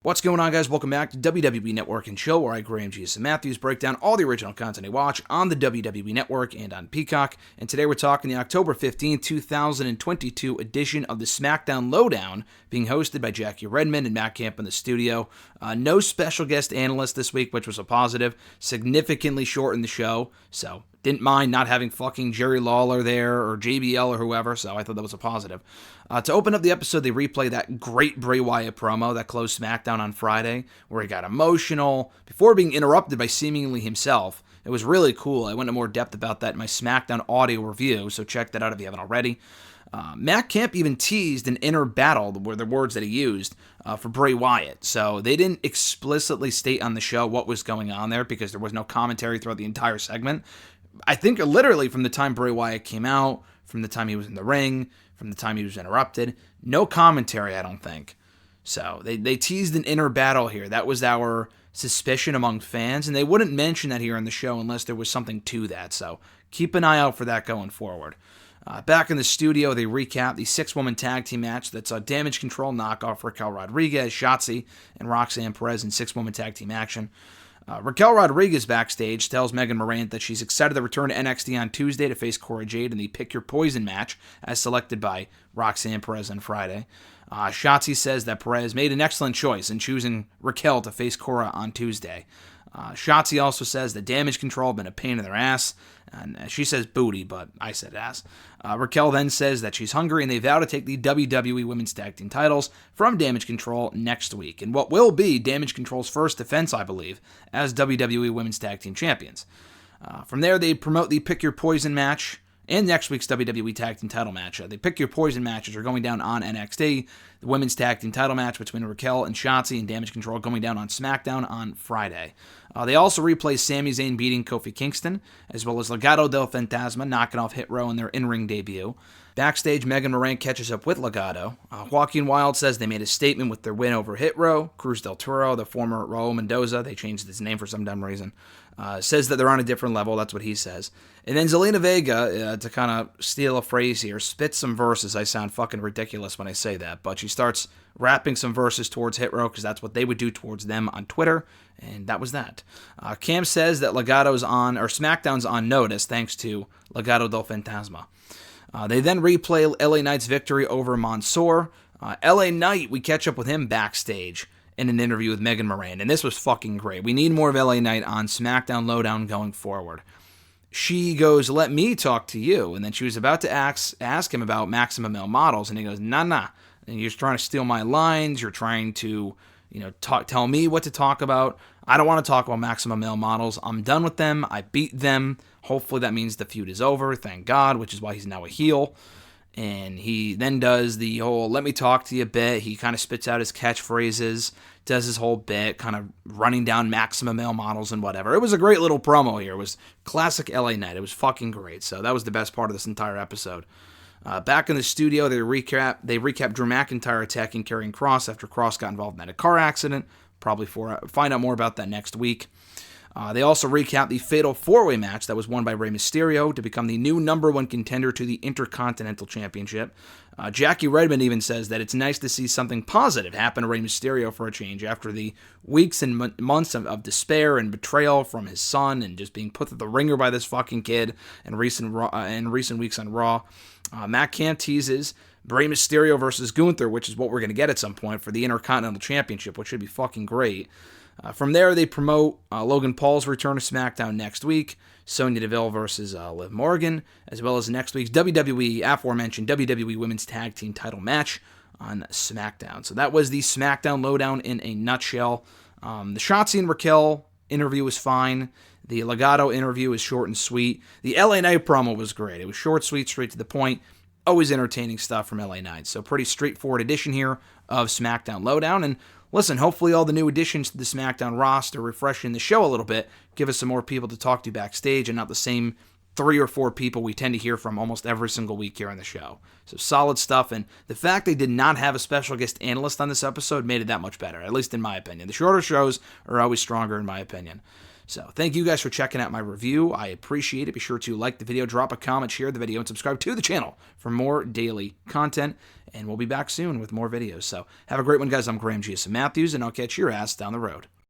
What's going on, guys? Welcome back to WWE Network and Chill, where I, Graham G. Matthews, break down all the original content I watch on the WWE Network and on Peacock. And today we're talking the October 15th, 2022 edition of the SmackDown LowDown, being hosted by Jackie Redmond and Matt Camp in the studio. No special guest analyst this week, which was a positive. Significantly shortened the show, so didn't mind not having fucking Jerry Lawler there or JBL or whoever, so I thought that was a positive. To open up the episode, they replay that great Bray Wyatt promo that closed SmackDown on Friday, where he got emotional before being interrupted by seemingly himself. It was really cool. I went into more depth about that in my SmackDown audio review, so check that out if you haven't already. Matt Camp even teased an inner battle, were the words that he used, for Bray Wyatt. So they didn't explicitly state on the show what was going on there because there was no commentary throughout the entire segment. I think literally from the time Bray Wyatt came out, from the time he was in the ring, from the time he was interrupted, no commentary, I don't think. So they teased an inner battle here. That was our suspicion among fans, and they wouldn't mention that here on the show unless there was something to that. So keep an eye out for that going forward. Back in the studio, they recap the 6-woman tag team match that's a Damage Control knockoff Raquel Rodriguez, Shotzi, and Roxanne Perez in 6-woman tag team action. Raquel Rodriguez backstage tells Megan Morant that she's excited to return to NXT on Tuesday to face Cora Jade in the Pick Your Poison match, as selected by Roxanne Perez on Friday. Shotzi says that Perez made an excellent choice in choosing Raquel to face Cora on Tuesday. Shotzi also says that Damage Control have been a pain in their ass, and she says booty, but I said ass. Raquel then says that she's hungry and they vow to take the WWE Women's Tag Team titles from Damage Control next week, in what will be Damage Control's first defense, I believe, as WWE Women's Tag Team Champions. From there, they promote the Pick Your Poison match and next week's WWE Tag Team title match. The Pick Your Poison matches are going down on NXT. The Women's Tag Team title match between Raquel and Shotzi and Damage Control going down on SmackDown on Friday. They also replay Sami Zayn beating Kofi Kingston, as well as Legado del Fantasma knocking off Hit Row in their in-ring debut. Backstage, Megan Morant catches up with Legado. Joaquin Wilde says they made a statement with their win over Hit Row. Cruz del Toro, the former Raul Mendoza, they changed his name for some dumb reason, says that they're on a different level. That's what he says. And then Zelina Vega, to kind of steal a phrase here, spits some verses. I sound fucking ridiculous when I say that, but she starts rapping some verses towards Hit Row because that's what they would do towards them on Twitter, and that was that. Cam says that SmackDown's on notice thanks to Legado del Fantasma. They then replay LA Knight's victory over Mansoor. LA Knight, we catch up with him backstage in an interview with Megan Morant, and this was fucking great. We need more of LA Knight on SmackDown LowDown going forward. She goes, "Let me talk to you," and then she was about to ask him about Maximum Male Models, and he goes, nah, and you're trying to steal my lines, you're trying to, tell me what to talk about. I don't want to talk about Maximum Male Models. I'm done with them. I beat them. Hopefully that means the feud is over, thank God, which is why he's now a heel. And he then does the whole "let me talk to you" bit. He kind of spits out his catchphrases, does his whole bit, kind of running down Maximum Male Models and whatever. It was a great little promo here. It was classic LA Knight. It was fucking great. So that was the best part of this entire episode. Back in the studio, they recap Drew McIntyre attacking Karrion Kross after Kross got involved in a car accident. Probably find out more about that next week. They also recap the Fatal 4-Way match that was won by Rey Mysterio to become the new #1 contender to the Intercontinental Championship. Jackie Redmond even says that it's nice to see something positive happen to Rey Mysterio for a change after the weeks and months of despair and betrayal from his son and just being put through the ringer by this fucking kid in recent weeks on Raw. Matt Camp teases Rey Mysterio versus Gunther, which is what we're going to get at some point for the Intercontinental Championship, which should be fucking great. From there, they promote Logan Paul's return to SmackDown next week, Sonya Deville versus Liv Morgan, as well as next week's aforementioned WWE Women's Tag Team title match on SmackDown. So that was the SmackDown Lowdown in a nutshell. The Shotzi and Raquel interview was fine. The Legado interview is short and sweet. The LA Knight promo was great. It was short, sweet, straight to the point. Always entertaining stuff from LA Knight. So pretty straightforward edition here of SmackDown Lowdown. And listen, hopefully all the new additions to the SmackDown roster refreshing the show a little bit, give us some more people to talk to backstage and not the same 3 or 4 people we tend to hear from almost every single week here on the show. So solid stuff, and the fact they did not have a special guest analyst on this episode made it that much better, at least in my opinion. The shorter shows are always stronger in my opinion. So thank you guys for checking out my review. I appreciate it. Be sure to like the video, drop a comment, share the video, and subscribe to the channel for more daily content. And we'll be back soon with more videos. So have a great one, guys. I'm Graham G.S. Matthews, and I'll catch your ass down the road.